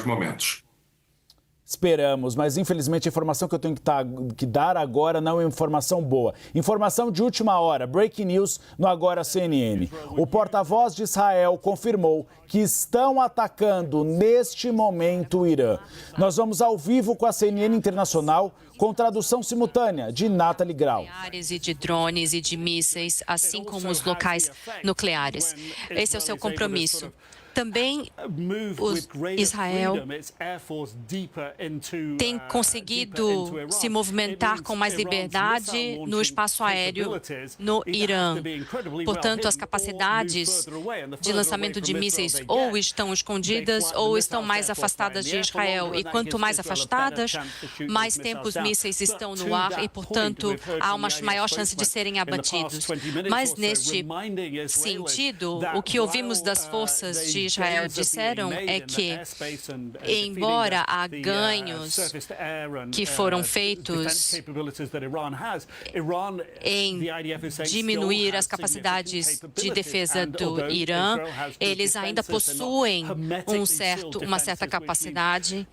melhores momentos. Esperamos, mas infelizmente a informação que eu tenho que dar agora não é informação boa. Informação de última hora, breaking news no Agora CNN. O porta-voz de Israel confirmou que estão atacando neste momento o Irã. Nós vamos ao vivo com a CNN Internacional com tradução simultânea de Nathalie Grau. E de drones e de mísseis, assim como os locais nucleares. Esse é o seu compromisso. Também Israel tem conseguido se movimentar com mais liberdade no espaço aéreo no Irã. Portanto, as capacidades de lançamento de mísseis ou estão escondidas ou estão mais afastadas de Israel. E quanto mais afastadas, mais tempo os mísseis estão no ar e, portanto, há uma maior chance de serem abatidos. Mas, neste sentido, o que ouvimos das forças de Israel disseram é que, embora há ganhos que foram feitos em diminuir as capacidades de defesa do Irã, eles ainda possuem uma certa capacidade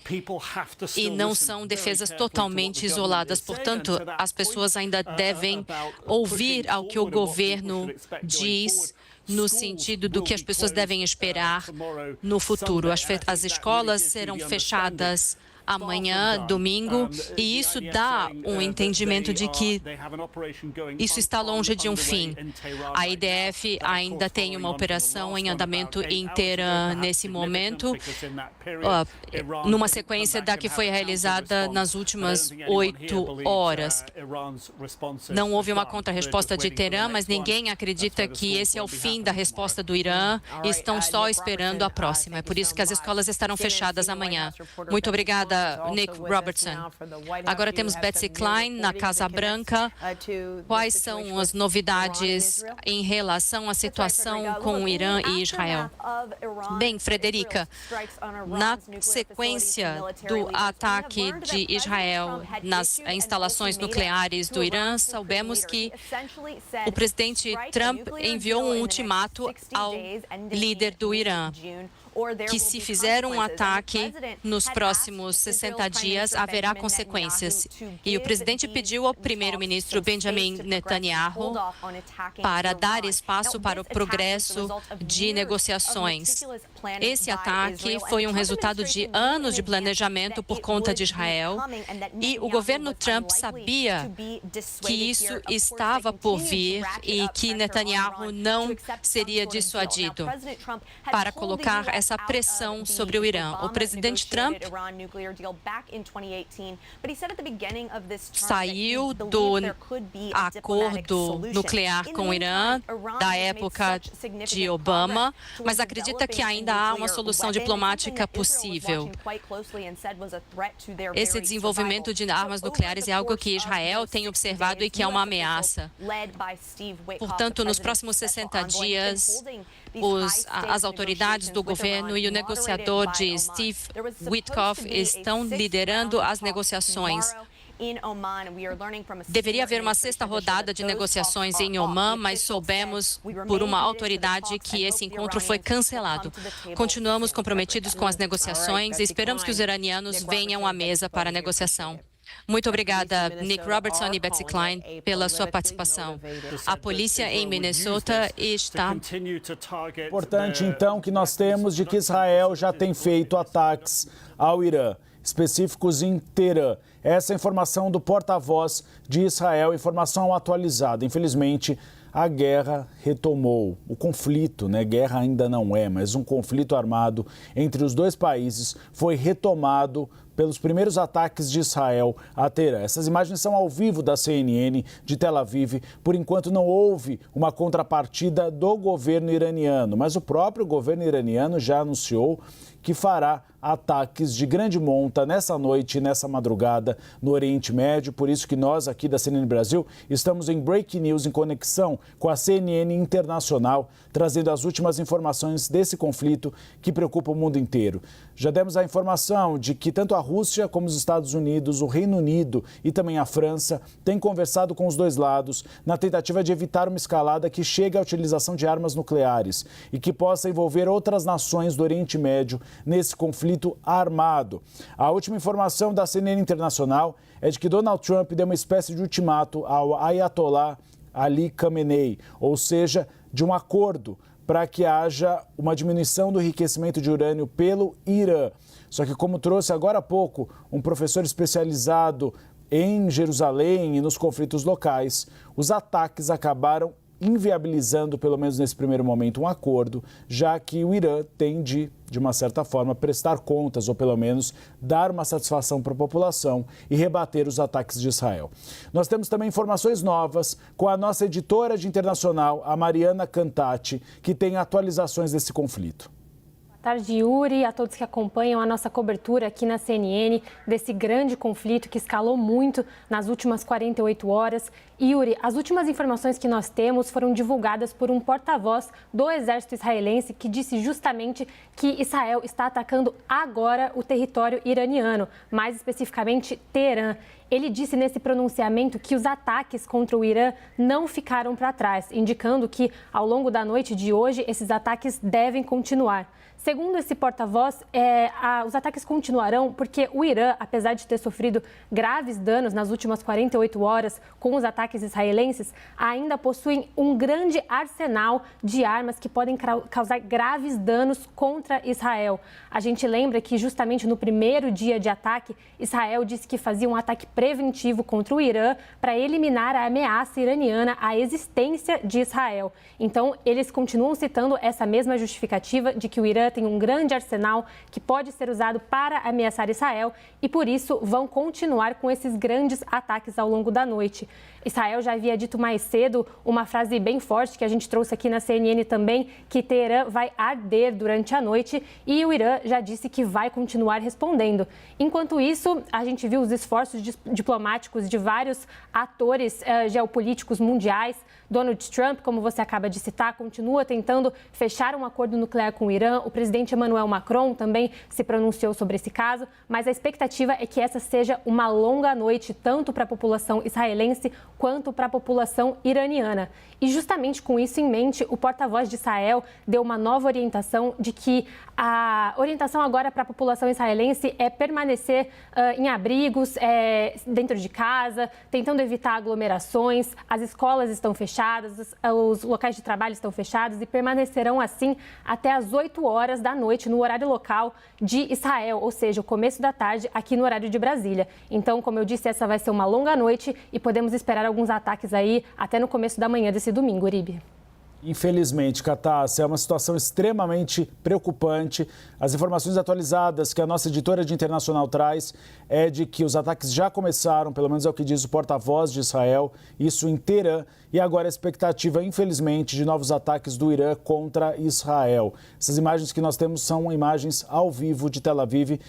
e não são defesas totalmente isoladas. Portanto, as pessoas ainda devem ouvir ao que o governo diz no sentido do que as pessoas devem esperar no futuro. As escolas serão fechadas amanhã, domingo, e isso dá um entendimento de que isso está longe de um fim. A IDF ainda tem uma operação em andamento em Teherã nesse momento, numa sequência da que foi realizada nas últimas 8 horas. Não houve uma contra-resposta de Teherã, mas ninguém acredita que esse é o fim da resposta do Irã e estão só esperando a próxima. É por isso que as escolas estarão fechadas amanhã. Muito obrigada, Nick Robertson. Agora temos Betsy Klein, na Casa Branca. Quais são as novidades em relação à situação com o Irã e Israel? Bem, Frederica, na sequência do ataque de Israel nas instalações nucleares do Irã, soubemos que o presidente Trump enviou um ultimato ao líder do Irã, que se fizer um ataque nos próximos 60 dias, haverá consequências. E o presidente pediu ao primeiro-ministro Benjamin Netanyahu para dar espaço para o progresso de negociações. Esse ataque foi um resultado de anos de planejamento por conta de Israel, e o governo Trump sabia que isso estava por vir e que Netanyahu não seria dissuadido para colocar essa pressão sobre o Irã. O presidente Trump saiu do acordo nuclear com o Irã da época de Obama, mas acredita que ainda há uma solução diplomática possível. Esse desenvolvimento de armas nucleares é algo que Israel tem observado e que é uma ameaça. Portanto, nos próximos 60 dias, as autoridades do governo e o negociador de Steve Witkoff estão liderando as negociações. Deveria haver uma sexta rodada de negociações em Oman, mas soubemos por uma autoridade que esse encontro foi cancelado. Continuamos comprometidos com as negociações e esperamos que os iranianos venham à mesa para a negociação. Muito obrigada, Nick Robertson e Betsy Klein, pela sua participação. A polícia em Minnesota está... Importante, então, que nós temos de que Israel já tem feito ataques ao Irã, específicos em Teherã. Essa é a informação do porta-voz de Israel, informação atualizada. Infelizmente, a guerra retomou. O conflito, guerra ainda não é, mas um conflito armado entre os dois países foi retomado pelos primeiros ataques de Israel a Teherã. Essas imagens são ao vivo da CNN de Tel Aviv. Por enquanto não houve uma contrapartida do governo iraniano, mas o próprio governo iraniano já anunciou que fará ataques de grande monta nessa noite e nessa madrugada no Oriente Médio. Por isso que nós aqui da CNN Brasil estamos em Breaking News, em conexão com a CNN Internacional, trazendo as últimas informações desse conflito que preocupa o mundo inteiro. Já demos a informação de que tanto a Rússia, como os Estados Unidos, o Reino Unido e também a França têm conversado com os dois lados na tentativa de evitar uma escalada que chegue à utilização de armas nucleares e que possa envolver outras nações do Oriente Médio nesse conflito armado. A última informação da CNN Internacional é de que Donald Trump deu uma espécie de ultimato ao Ayatollah Ali Khamenei, ou seja, de um acordo para que haja uma diminuição do enriquecimento de urânio pelo Irã. Só que, como trouxe agora há pouco um professor especializado em Jerusalém e nos conflitos locais, os ataques acabaram inviabilizando, pelo menos nesse primeiro momento, um acordo, já que o Irã tem de uma certa forma, prestar contas ou, pelo menos, dar uma satisfação para a população e rebater os ataques de Israel. Nós temos também informações novas com a nossa editora de internacional, a Mariana Cantati, que tem atualizações desse conflito. Boa tarde, Yuri, a todos que acompanham a nossa cobertura aqui na CNN desse grande conflito que escalou muito nas últimas 48 horas. Yuri, as últimas informações que nós temos foram divulgadas por um porta-voz do exército israelense que disse justamente que Israel está atacando agora o território iraniano, mais especificamente Teherã. Ele disse nesse pronunciamento que os ataques contra o Irã não ficaram para trás, indicando que ao longo da noite de hoje esses ataques devem continuar. Segundo esse porta-voz, os ataques continuarão porque o Irã, apesar de ter sofrido graves danos nas últimas 48 horas com os ataques israelenses, ainda possuem um grande arsenal de armas que podem causar graves danos contra Israel. A gente lembra que justamente no primeiro dia de ataque, Israel disse que fazia um ataque preventivo contra o Irã para eliminar a ameaça iraniana à existência de Israel. Então, eles continuam citando essa mesma justificativa de que o Irã tem um grande arsenal que pode ser usado para ameaçar Israel e, por isso, vão continuar com esses grandes ataques ao longo da noite. Israel já havia dito mais cedo uma frase bem forte que a gente trouxe aqui na CNN também, que Teherã vai arder durante a noite, e o Irã já disse que vai continuar respondendo. Enquanto isso, a gente viu os esforços diplomáticos de vários atores geopolíticos mundiais. Donald Trump, como você acaba de citar, continua tentando fechar um acordo nuclear com o Irã. O presidente Emmanuel Macron também se pronunciou sobre esse caso, mas a expectativa é que essa seja uma longa noite, tanto para a população israelense quanto para a população iraniana. E justamente com isso em mente, o porta-voz de Israel deu uma nova orientação de que a orientação agora para a população israelense é permanecer em abrigos, dentro de casa, tentando evitar aglomerações. As escolas estão fechadas, os locais de trabalho estão fechados e permanecerão assim até às 8 horas da noite no horário local de Israel, ou seja, o começo da tarde aqui no horário de Brasília. Então, como eu disse, essa vai ser uma longa noite e podemos esperar alguns ataques aí até no começo da manhã desse domingo, Uribe. Infelizmente, Catassi, é uma situação extremamente preocupante. As informações atualizadas que a nossa editora de internacional traz é de que os ataques já começaram, pelo menos é o que diz o porta-voz de Israel, isso em Teherã, e agora a expectativa, infelizmente, de novos ataques do Irã contra Israel. Essas imagens que nós temos são imagens ao vivo de Tel Aviv.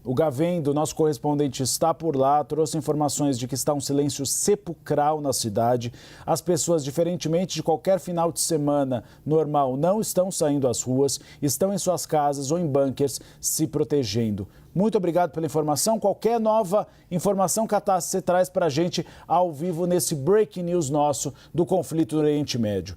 O Gavendo, nosso correspondente, está por lá, trouxe informações de que está um silêncio sepulcral na cidade. As pessoas, diferentemente de qualquer final de semana normal, não estão saindo às ruas, estão em suas casas ou em bunkers se protegendo. Muito obrigado pela informação. Qualquer nova informação, Catassi, você traz para a gente ao vivo nesse Breaking News nosso do conflito no Oriente Médio.